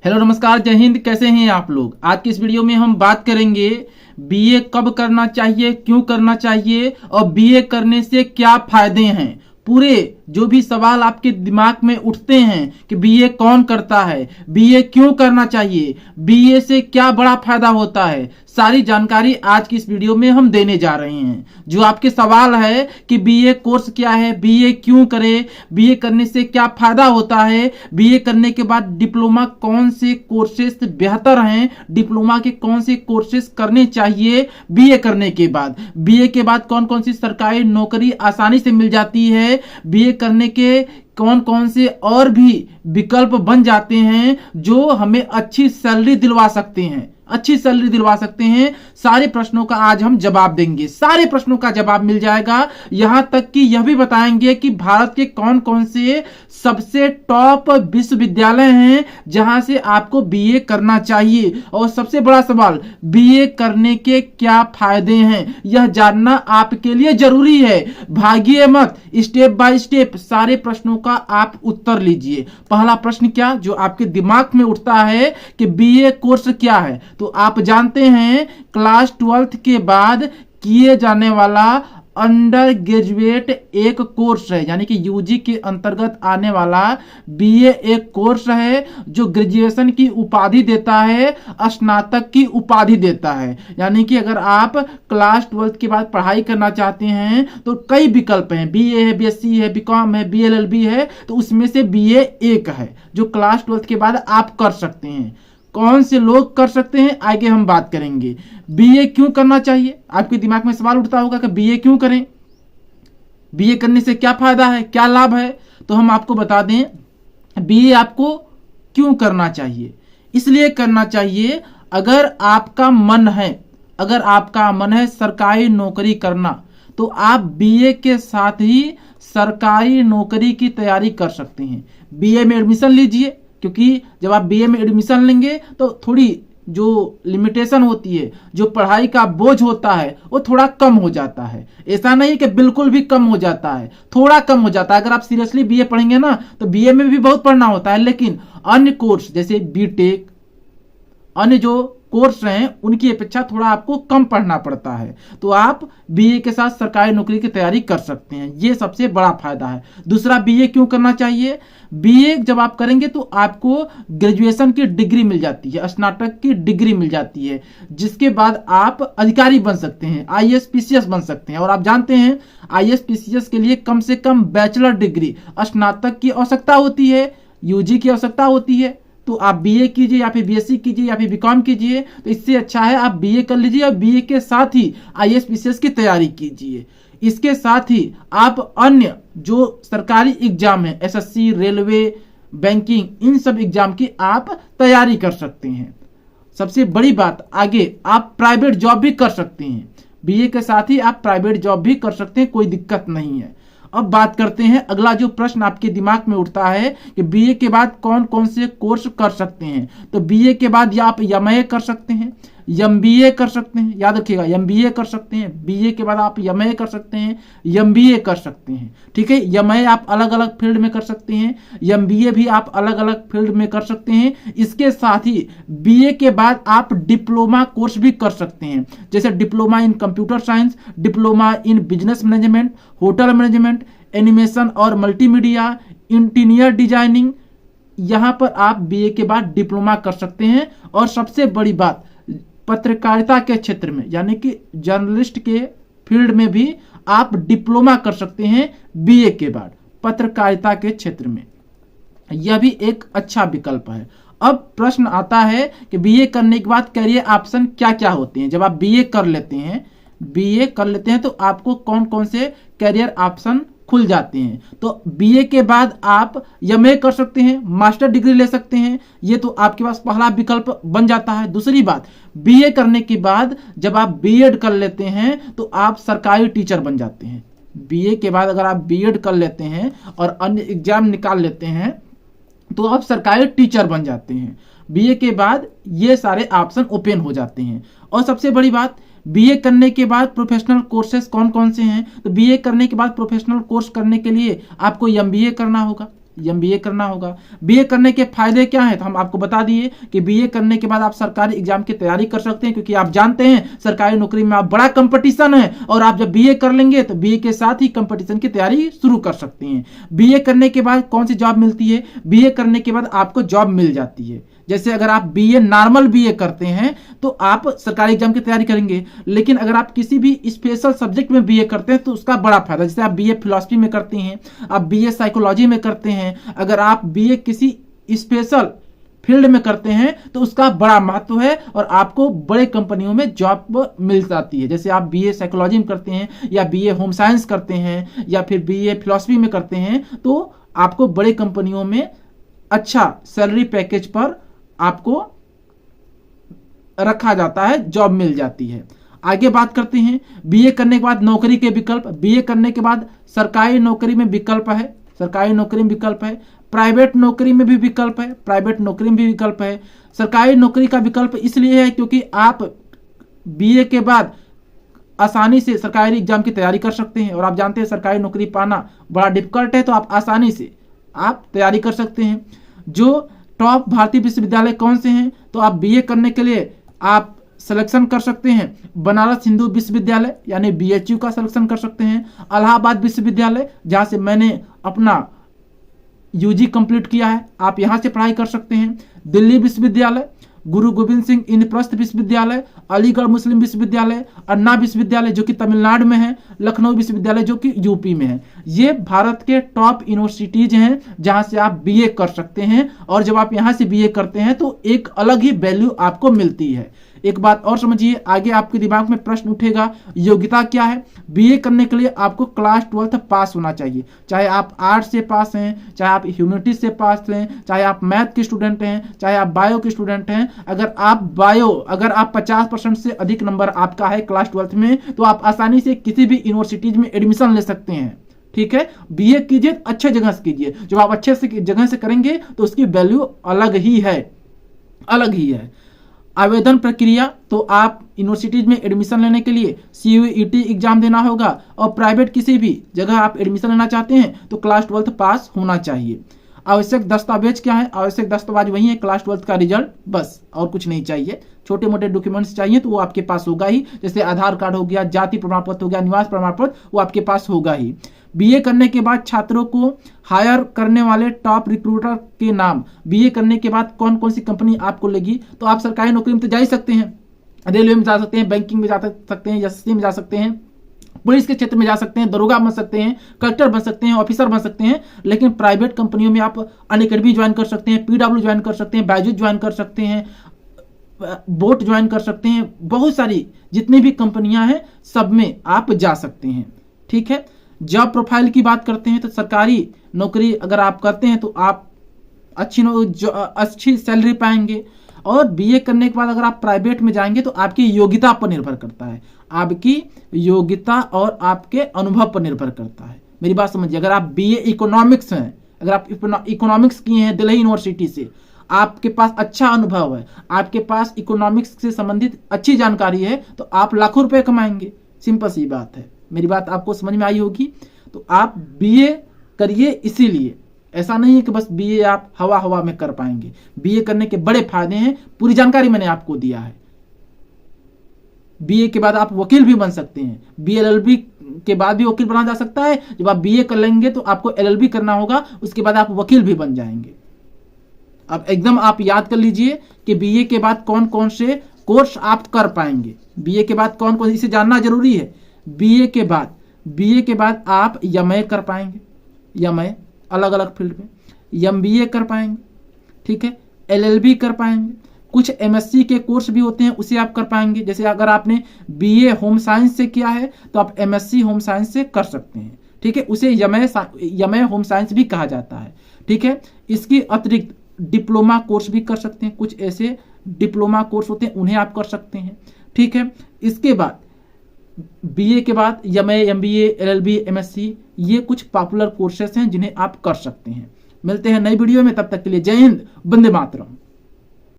Hello नमस्कार, जय हिंद। कैसे हैं आप लोग? आज की इस वीडियो में हम बात करेंगे बीए कब करना चाहिए, क्यों करना चाहिए और बीए करने से क्या फायदे हैं। पूरे जो भी सवाल आपके दिमाग में उठते हैं कि बीए कौन करता है, बीए क्यों करना चाहिए, बीए से क्या बड़ा फायदा होता है, सारी जानकारी आज की इस वीडियो में हम देने जा रहे हैं। जो आपके सवाल है कि बीए कोर्स क्या है, बीए क्यों करें, बीए करने से क्या फायदा होता है, बीए करने के बाद डिप्लोमा कौन से कोर्सेस बेहतर हैं, डिप्लोमा के कौन से कोर्सेस करने चाहिए बीए करने के बाद, बीए के बाद कौन कौन सी सरकारी नौकरी आसानी से मिल जाती है, बीए करने के कौन कौन से और भी विकल्प बन जाते हैं जो हमें अच्छी सैलरी दिलवा सकते हैं, अच्छी सैलरी दिलवा सकते हैं। सारे प्रश्नों का आज हम जवाब देंगे, सारे प्रश्नों का जवाब मिल जाएगा। यहां तक कि यह भी बताएंगे कि भारत के कौन कौन से सबसे टॉप विश्वविद्यालय हैं जहां से आपको बीए करना चाहिए। और सबसे बड़ा सवाल, बीए करने के क्या फायदे हैं, यह जानना आपके लिए जरूरी है। भागिए मत, स्टेप बाय स्टेप सारे प्रश्नों का आप उत्तर लीजिए। पहला प्रश्न क्या जो आपके दिमाग में उठता है कि बीए कोर्स क्या है, तो आप जानते हैं क्लास 12th के बाद किए जाने वाला अंडर ग्रेजुएट एक कोर्स है, यानी कि यूजी के अंतर्गत आने वाला बीए एक कोर्स है जो ग्रेजुएशन की उपाधि देता है, स्नातक की उपाधि देता है। यानी कि अगर आप क्लास 12th के बाद पढ़ाई करना चाहते हैं तो कई विकल्प हैं, बीए है, बीएससी है, बीकॉम है, बीएलएलबी है, तो उसमें से बीए एक है जो क्लास 12th के बाद आप कर सकते हैं। कौन से लोग कर सकते हैं आगे हम बात करेंगे। बीए क्यों करना चाहिए, आपके दिमाग में सवाल उठता होगा कि बीए क्यों करें, बीए करने से क्या फायदा है, क्या लाभ है। तो हम आपको बता दें बीए आपको क्यों करना चाहिए। इसलिए करना चाहिए अगर आपका मन है, अगर आपका मन है सरकारी नौकरी करना, तो आप बीए के साथ ही सरकारी नौकरी की तैयारी कर सकते हैं। बीए में एडमिशन लीजिए, क्योंकि जब आप बीए में एडमिशन लेंगे तो थोड़ी जो लिमिटेशन होती है, जो पढ़ाई का बोझ होता है वो थोड़ा कम हो जाता है। ऐसा नहीं कि बिल्कुल भी कम हो जाता है, थोड़ा कम हो जाता है। अगर आप सीरियसली बीए पढ़ेंगे ना तो बीए में भी बहुत पढ़ना होता है, लेकिन अन्य कोर्स जैसे बीटेक, अन्य जो कोर्स हैं उनकी अपेक्षा थोड़ा आपको कम पढ़ना पड़ता है। तो आप बीए के साथ सरकारी नौकरी की तैयारी कर सकते हैं, ये सबसे बड़ा फायदा है। दूसरा, बीए क्यों करना चाहिए। बीए जब आप करेंगे तो आपको ग्रेजुएशन की डिग्री मिल जाती है, स्नातक की डिग्री मिल जाती है, जिसके बाद आप अधिकारी बन सकते हैं, आईएएस पीसीएस बन सकते हैं। और आप जानते हैं आईएएस पीसीएस के लिए कम से कम बैचलर डिग्री, स्नातक की आवश्यकता होती है, यूजी की आवश्यकता होती है। तो आप बीए कीजिए या फिर बीएससी कीजिए या फिर बीकॉम कीजिए, तो इससे अच्छा है आप बीए कर लीजिए और बीए के साथ ही आईएएस पीसीएस की तैयारी कीजिए। इसके साथ ही आप अन्य जो सरकारी एग्जाम है, एसएससी, रेलवे, बैंकिंग, इन सब एग्जाम की आप तैयारी कर सकते हैं। सबसे बड़ी बात, आगे आप प्राइवेट जॉब भी कर सकते हैं, बीए के साथ ही आप प्राइवेट जॉब भी कर सकते हैं, कोई दिक्कत नहीं है। अब बात करते हैं, अगला जो प्रश्न आपके दिमाग में उठता है कि बीए के बाद कौन कौन से कोर्स कर सकते हैं। तो बीए के बाद या आप एमए कर सकते हैं, एमबीए कर सकते हैं, याद रखिएगा एमबीए कर सकते हैं, बीए के बाद आप एमए कर सकते हैं, एमबीए कर सकते हैं। ठीक है, एमए आप अलग अलग फील्ड में कर सकते हैं, एमबीए भी आप अलग अलग फील्ड में कर सकते हैं। इसके साथ ही बीए के बाद आप डिप्लोमा कोर्स भी कर सकते हैं, जैसे diploma in computer science, diploma in business management, hotel management, animation और मल्टीमीडिया, इंटीरियर डिजाइनिंग। यहां पर आप बीए के बाद डिप्लोमा कर सकते हैं। और सबसे बड़ी बात, पत्रकारिता के क्षेत्र में यानी कि जर्नलिस्ट के फील्ड में भी आप डिप्लोमा कर सकते हैं बीए के बाद, पत्रकारिता के क्षेत्र में। यह भी एक अच्छा विकल्प है। अब प्रश्न आता है कि बीए करने के बाद करियर ऑप्शन क्या क्या होते हैं। जब आप बीए कर लेते हैं तो आपको कौन कौन से करियर ऑप्शन खुल जाते हैं। तो बीए के बाद आप एमए कर सकते हैं, मास्टर डिग्री ले सकते हैं, ये तो आपके पास पहला विकल्प बन जाता है। दूसरी बात, बीए करने के बाद जब आप बीएड कर लेते हैं तो आप सरकारी टीचर बन जाते हैं। बीए के बाद अगर आप बीएड कर लेते हैं और अन्य एग्जाम निकाल लेते हैं तो आप सरकारी टीचर बन जाते हैं। बीए के बाद ये सारे ऑप्शन ओपन हो जाते हैं। और सबसे बड़ी बात, बीए करने के बाद प्रोफेशनल कोर्सेज कौन कौन से हैं। तो बीए करने के बाद प्रोफेशनल कोर्स करने के लिए आपको एमबीए करना होगा, एमबीए करना होगा। बीए करने के फायदे क्या हैं तो हम आपको बता दिए कि बीए करने के बाद आप सरकारी एग्जाम की तैयारी कर सकते हैं, क्योंकि आप जानते हैं सरकारी नौकरी में आप बड़ा कंपटीशन है, और आप जब बीए कर लेंगे तो बीए के साथ ही कंपटीशन की तैयारी शुरू कर सकते हैं। बीए करने के बाद कौन सी जॉब मिलती है? बीए करने के बाद आपको जॉब मिल जाती है। जैसे अगर आप बीए नॉर्मल बीए करते हैं तो आप सरकारी एग्जाम की तैयारी करेंगे, लेकिन अगर आप किसी भी स्पेशल सब्जेक्ट में बीए करते हैं तो उसका बड़ा फायदा, जैसे आप बीए फिलॉसफी में करते हैं, आप बीए साइकोलॉजी में करते हैं, अगर आप बीए किसी स्पेशल फील्ड में करते हैं तो उसका बड़ा महत्व है और आपको बड़े कंपनियों में जॉब मिल जाती है। जैसे आप बीए साइकोलॉजी में करते हैं या बीए होम साइंस करते हैं या फिर बीए फिलॉसफी में करते हैं तो आपको बड़े कंपनियों में अच्छा सैलरी पैकेज पर आपको रखा जाता है, जॉब मिल जाती है। आगे बात करते हैं बीए करने के बाद नौकरी के विकल्प। बीए करने के बाद सरकारी नौकरी में विकल्प है, सरकारी नौकरी में विकल्प है, प्राइवेट नौकरी में भी विकल्प है, प्राइवेट नौकरी में भी विकल्प है। सरकारी नौकरी का विकल्प इसलिए है क्योंकि आप बीए के बाद आसानी से सरकारी एग्जाम की तैयारी कर सकते हैं, और आप जानते हैं सरकारी नौकरी पाना बड़ा डिफिकल्ट है, तो आप आसानी से आप तैयारी कर सकते हैं। जो टॉप भारतीय विश्वविद्यालय कौन से हैं तो आप बीए करने के लिए आप सिलेक्शन कर सकते हैं बनारस हिंदू विश्वविद्यालय यानी बीएचयू का सिलेक्शन कर सकते हैं, इलाहाबाद विश्वविद्यालय जहां से मैंने अपना यूजी कंप्लीट किया है, आप यहां से पढ़ाई कर सकते हैं, दिल्ली विश्वविद्यालय, गुरु गोविंद सिंह इंद्रप्रस्थ विश्वविद्यालय, अलीगढ़ मुस्लिम विश्वविद्यालय, अन्ना विश्वविद्यालय जो कि तमिलनाडु में है, लखनऊ विश्वविद्यालय जो कि यूपी में है। ये भारत के टॉप यूनिवर्सिटीज हैं जहां से आप बीए कर सकते हैं, और जब आप यहां से बीए करते हैं तो एक अलग ही वैल्यू आपको मिलती है। एक बात और समझिए, आगे आपके दिमाग में प्रश्न उठेगा योग्यता क्या है। बीए करने के लिए आपको क्लास 12 पास होना चाहिए, चाहे आप आर्ट्स से पास हैं, चाहे आप ह्यूमैनिटीज से पास हैं, चाहे आप मैथ के स्टूडेंट हैं, चाहे आप बायो के स्टूडेंट हैं। अगर आप 50% से अधिक नंबर आपका है क्लास 12 में तो आप आसानी से किसी भी यूनिवर्सिटीज में एडमिशन ले सकते हैं। ठीक है, बीए कीजिए, अच्छे जगह से कीजिए। जब आप अच्छे से जगह से करेंगे तो उसकी वैल्यू अलग ही है, अलग ही है। आवेदन प्रक्रिया तो आप यूनिवर्सिटीज में एडमिशन लेने के लिए CUET एग्जाम देना होगा, और प्राइवेट किसी भी जगह आप एडमिशन लेना चाहते हैं तो क्लास 12 पास होना चाहिए। आवश्यक दस्तावेज क्या है? आवश्यक दस्तावेज वही है क्लास 12 का रिजल्ट, बस और कुछ नहीं चाहिए। छोटे मोटे डॉक्यूमेंट्स चाहिए तो वो आपके पास होगा ही, जैसे आधार कार्ड हो गया, जाति प्रमाण पत्र हो गया, निवास प्रमाण पत्र, वो आपके पास होगा ही। बीए करने के बाद छात्रों को हायर करने वाले टॉप रिक्रूटर के नाम, बीए करने के बाद कौन कौन सी कंपनी आपको लेगी तो आप सरकारी नौकरी में तो जा ही सकते हैं, रेलवे में जा सकते हैं, बैंकिंग में जा सकते हैं, एसएससी में जा सकते हैं, पुलिस के क्षेत्र में जा सकते हैं, दरोगा बन सकते हैं, कलेक्टर बन सकते हैं, ऑफिसर बन सकते हैं। लेकिन प्राइवेट कंपनियों में आप अनअकैडमी ज्वाइन कर सकते हैं, PW ज्वाइन कर सकते हैं, बायजूस ज्वाइन कर सकते हैं, बोट ज्वाइन कर सकते हैं, बहुत सारी जितनी भी कंपनियां हैं सब में आप जा सकते हैं। ठीक है, जॉब प्रोफाइल की बात करते हैं तो सरकारी नौकरी अगर आप करते हैं तो आप अच्छी सैलरी पाएंगे, और बीए करने के बाद अगर आप प्राइवेट में जाएंगे तो आपकी योग्यता पर निर्भर करता है, आपकी योग्यता और आपके अनुभव पर निर्भर करता है। मेरी बात समझिए, अगर आप बीए इकोनॉमिक्स हैं, अगर आप इकोनॉमिक्स किए हैं दिल्ली यूनिवर्सिटी से, आपके पास अच्छा अनुभव है, आपके पास इकोनॉमिक्स से संबंधित अच्छी जानकारी है, तो आप लाखों रुपए कमाएंगे। सिंपल सी बात है, मेरी बात आपको समझ में आई होगी। तो आप बीए करिए, इसीलिए ऐसा नहीं है कि बस बीए आप हवा हवा में कर पाएंगे। बीए करने के बड़े फायदे हैं, पूरी जानकारी मैंने आपको दिया है। बीए के बाद आप वकील भी बन सकते हैं, BLLB के बाद भी वकील बना जा सकता है। जब आप बीए कर लेंगे तो आपको LLB करना होगा, उसके बाद आप वकील भी बन जाएंगे। अब एकदम आप याद कर लीजिए कि बीए के बाद कौन कौन से कोर्स आप कर पाएंगे, बीए के बाद कौन कौन, इसे जानना जरूरी है। बीए के बाद आप MA कर पाएंगे, MA अलग अलग फील्ड में, MBA कर पाएंगे, ठीक है, LLB कर पाएंगे, कुछ MSc के कोर्स भी होते हैं उसे आप कर पाएंगे। जैसे अगर आपने BA होम साइंस से किया है तो आप MSc होम साइंस से कर सकते हैं, ठीक है, उसे MA होम साइंस भी कहा जाता है। ठीक है, इसके अतिरिक्त डिप्लोमा कोर्स भी कर सकते हैं, कुछ ऐसे डिप्लोमा कोर्स होते हैं उन्हें आप कर सकते हैं। ठीक है, इसके बाद बीए के बाद MA MBA LLB MSc, ये कुछ पॉपुलर कोर्सेस हैं जिन्हें आप कर सकते हैं। मिलते हैं नई वीडियो में, तब तक के लिए जय हिंद, वंदे मातरम।